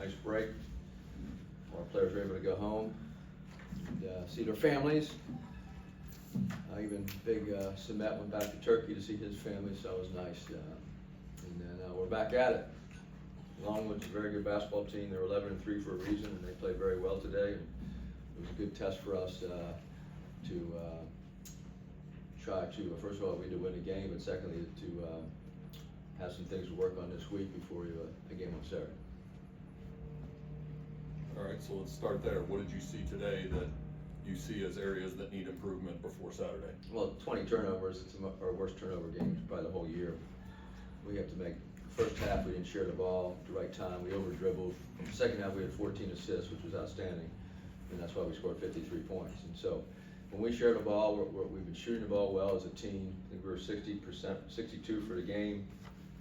nice break. Our players were able to go home and see their families. Even big Cement went back to Turkey to see his family, so it was nice. And then we're back at it. Longwood's a very good basketball team. They're 11-3 for a reason, and they played very well today. And it was a good test for us to try to, first of all, we to win the game, and secondly, to have some things to work on this week before a game on Saturday. All right, so let's start there. What did you see today that you see as areas that need improvement before Saturday? Well, 20 turnovers, it's our worst turnover game probably the whole year. We have to make, first half we didn't share the ball at the right time, we over dribbled. Second half we had 14 assists, which was outstanding, and that's why we scored 53 points. And so when we share the ball, we've been shooting the ball well as a team. I think we were 60%, 62 for the game.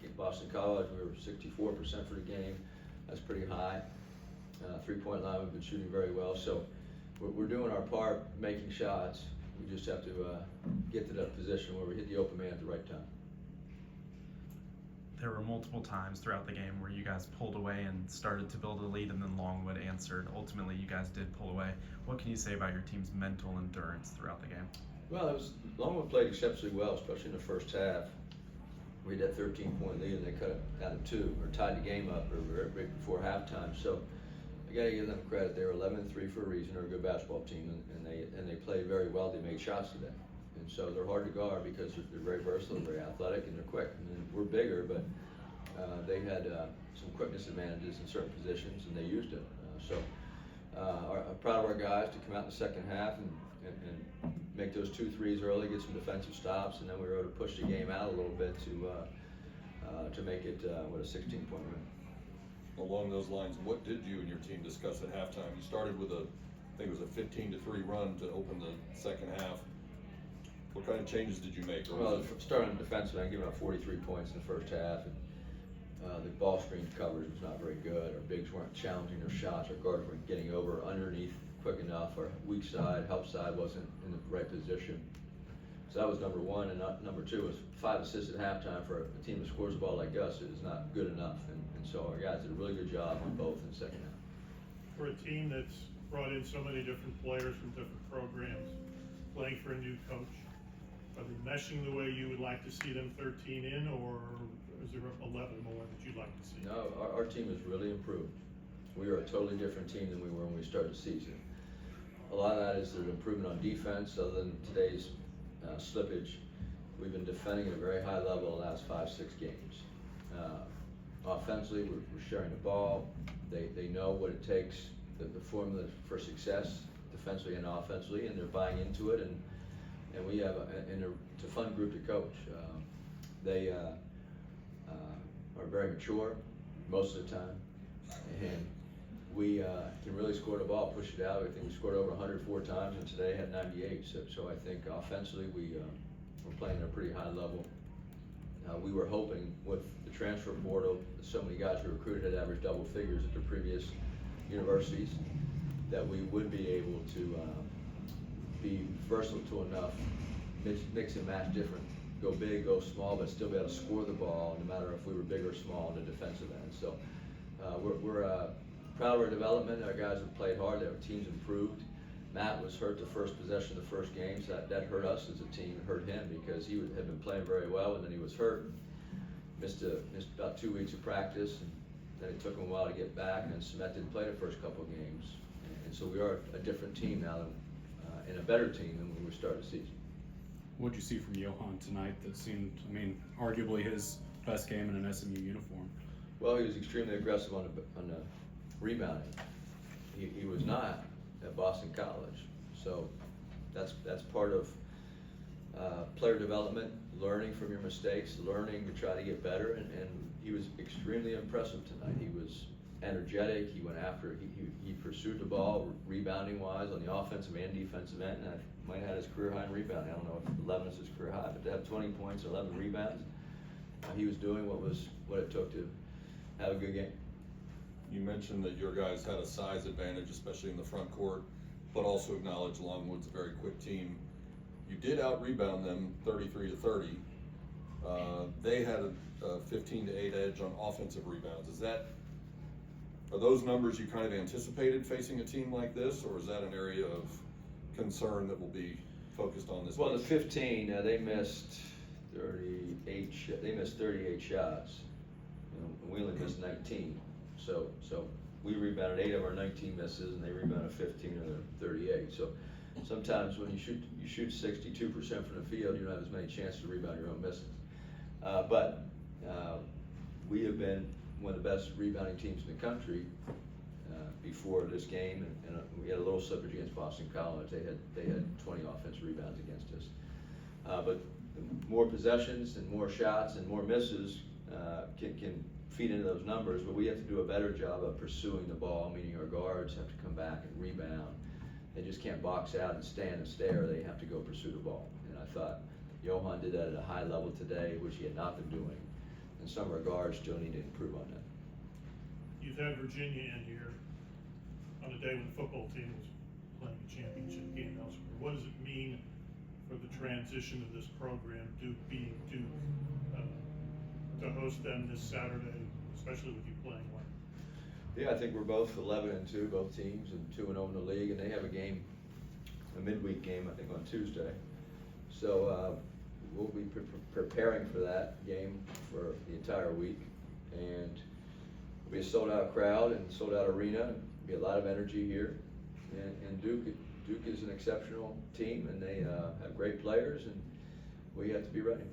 At Boston College, we were 64% for the game. That's pretty high. 3-point line, we've been shooting very well. So we're doing our part, making shots. We just have to get to that position where we hit the open man at the right time. There were multiple times throughout the game where you guys pulled away and started to build a lead, and then Longwood answered. Ultimately, you guys did pull away. What can you say about your team's mental endurance throughout the game? Well, Longwood played exceptionally well, especially in the first half. We had that 13-point lead, and they cut it down to 2, or tied the game up right before halftime. So I got to give them credit. They were 11-3 for a reason. They're a good basketball team, and they played very well. They made shots today. And so they're hard to guard because they're very versatile, very athletic, and they're quick. And we're bigger, but they had some quickness advantages in certain positions, and they used it. I'm proud of our guys to come out in the second half and make those 2 threes early, get some defensive stops, and then we were able to push the game out a little bit to make it with a 16-point win. Along those lines, what did you and your team discuss at halftime? You started with I think it was a 15-3 run to open the second half. What kind of changes did you make? Well, starting on defensive, I gave up 43 points in the first half. And, the ball screen coverage was not very good. Our bigs weren't challenging their shots. Our guards weren't getting over underneath quick enough. Our weak side, help side wasn't in the right position. So that was number one. And number 2 was 5 assists at halftime for a team that scores the ball like us is not good enough. And so our guys did a really good job on both in the second half. For a team that's brought in so many different players from different programs, playing for a new coach, are they meshing the way you would like to see them 13 in, or is there a level more that you'd like to see? No, our team has really improved. We are a totally different team than we were when we started the season. A lot of that is the improvement on defense. Other than today's slippage, we've been defending at a very high level the last 5-6 games. Offensively, we're sharing the ball. They know what it takes, the formula for success defensively and offensively, and they're buying into it. And we have it's a fun group to coach. They are very mature most of the time, and we can really score the ball, push it out. I think we scored over 104 times, and today had 98. So I think offensively we're playing at a pretty high level. We were hoping with the transfer portal, so many guys we recruited had averaged double figures at their previous universities, that we would be able to be versatile enough, mix and match different, go big, go small, but still be able to score the ball, no matter if we were big or small on the defensive end. So we're proud of our development. Our guys have played hard. Our team's improved. Matt was hurt the first possession of the first game, so that hurt us as a team. It hurt him because he had been playing very well, and then he was hurt. Missed about 2 weeks of practice, and then it took him a while to get back, and then Cement didn't play the first couple of games. And so we are a different team now, and a better team than when we started the season. What did you see from Johan tonight that seemed, arguably his best game in an SMU uniform? Well, he was extremely aggressive on the rebounding. He was not at Boston College, so that's part of player development, learning from your mistakes, learning to try to get better, and he was extremely impressive tonight. He was energetic. He went after. He pursued the ball, rebounding wise, on the offensive and defensive end. And I might have had his career high in rebounding. I don't know if 11 is his career high, but to have 20 points, 11 rebounds, he was doing what it took to have a good game. You mentioned that your guys had a size advantage, especially in the front court, but also acknowledged Longwood's a very quick team. You did out-rebound them 33-30. They had a 15-8 edge on offensive rebounds. Is that Are those numbers you kind of anticipated facing a team like this, or is that an area of concern that will be focused on this? Well, the week? 15, they missed 38. They missed 38 shots. You know, and we only missed 19. So we rebounded 8 of our 19 misses, and they rebounded 15 of their 38. So sometimes when you shoot 62% from the field, you don't have as many chances to rebound your own misses. But we have been one of the best rebounding teams in the country before this game, and we had a little slippage against Boston College. They had 20 offensive rebounds against us. But more possessions and more shots and more misses can feed into those numbers, but we have to do a better job of pursuing the ball, meaning our guards have to come back and rebound. They just can't box out and stand and stare. They have to go pursue the ball. And I thought Johan did that at a high level today, which he had not been doing. And some of our guards still need to improve on that. You've had Virginia in here on a day when the football team was playing a championship game elsewhere. What does it mean for the transition of this program, Duke being Duke, to host them this Saturday, especially with you playing well? Yeah, I think we're both 11-2, both teams, and 2-0 in the league, and they have a midweek game, I think, on Tuesday. So we'll be preparing for that game for the entire week, and it'll be a sold-out crowd and sold-out arena. There'll be a lot of energy here, and Duke is an exceptional team, and they have great players, and we have to be ready.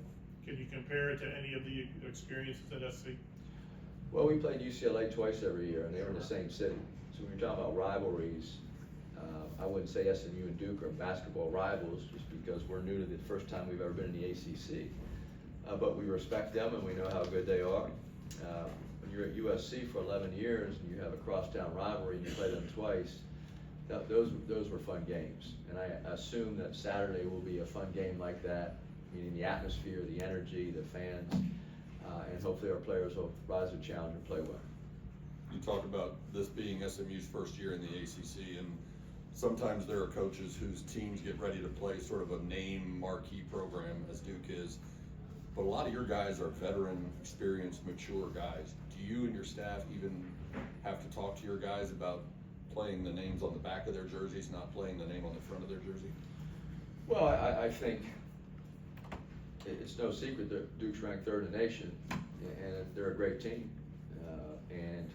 Can you compare it to any of the experiences at SC? Well, we played UCLA twice every year, and they were in the same city. So when you're talking about rivalries, I wouldn't say SMU and Duke are basketball rivals just because we're new to the first time we've ever been in the ACC. But we respect them, and we know how good they are. When you're at USC for 11 years and you have a crosstown rivalry and you play them twice, those were fun games. And I assume that Saturday will be a fun game like that, meaning the atmosphere, the energy, the fans, and hopefully our players will rise to the challenge and play well. You talk about this being SMU's first year in the ACC, and sometimes there are coaches whose teams get ready to play sort of a name marquee program, as Duke is. But a lot of your guys are veteran, experienced, mature guys. Do you and your staff even have to talk to your guys about playing the names on the back of their jerseys, not playing the name on the front of their jersey? Well, I think it's no secret that Duke's ranked 3rd in the nation, and they're a great team. And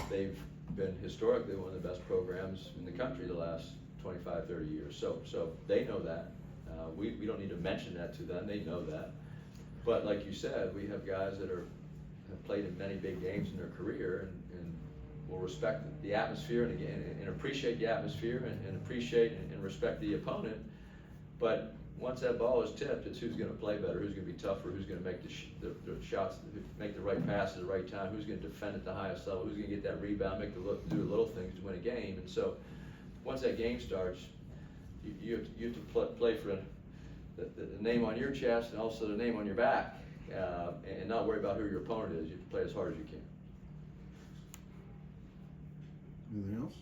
they've been historically one of the best programs in the country the last 25, 30 years. So they know that. We don't need to mention that to them. They know that. But like you said, we have guys that have played in many big games in their career and will respect the atmosphere and appreciate the atmosphere and appreciate and respect the opponent. But once that ball is tipped, it's who's going to play better, who's going to be tougher, who's going to make the shots, make the right pass at the right time, who's going to defend at the highest level, who's going to get that rebound, do the little things to win a game. And so once that game starts, you have to play for the name on your chest and also the name on your back, and not worry about who your opponent is. You have to play as hard as you can. Anything else?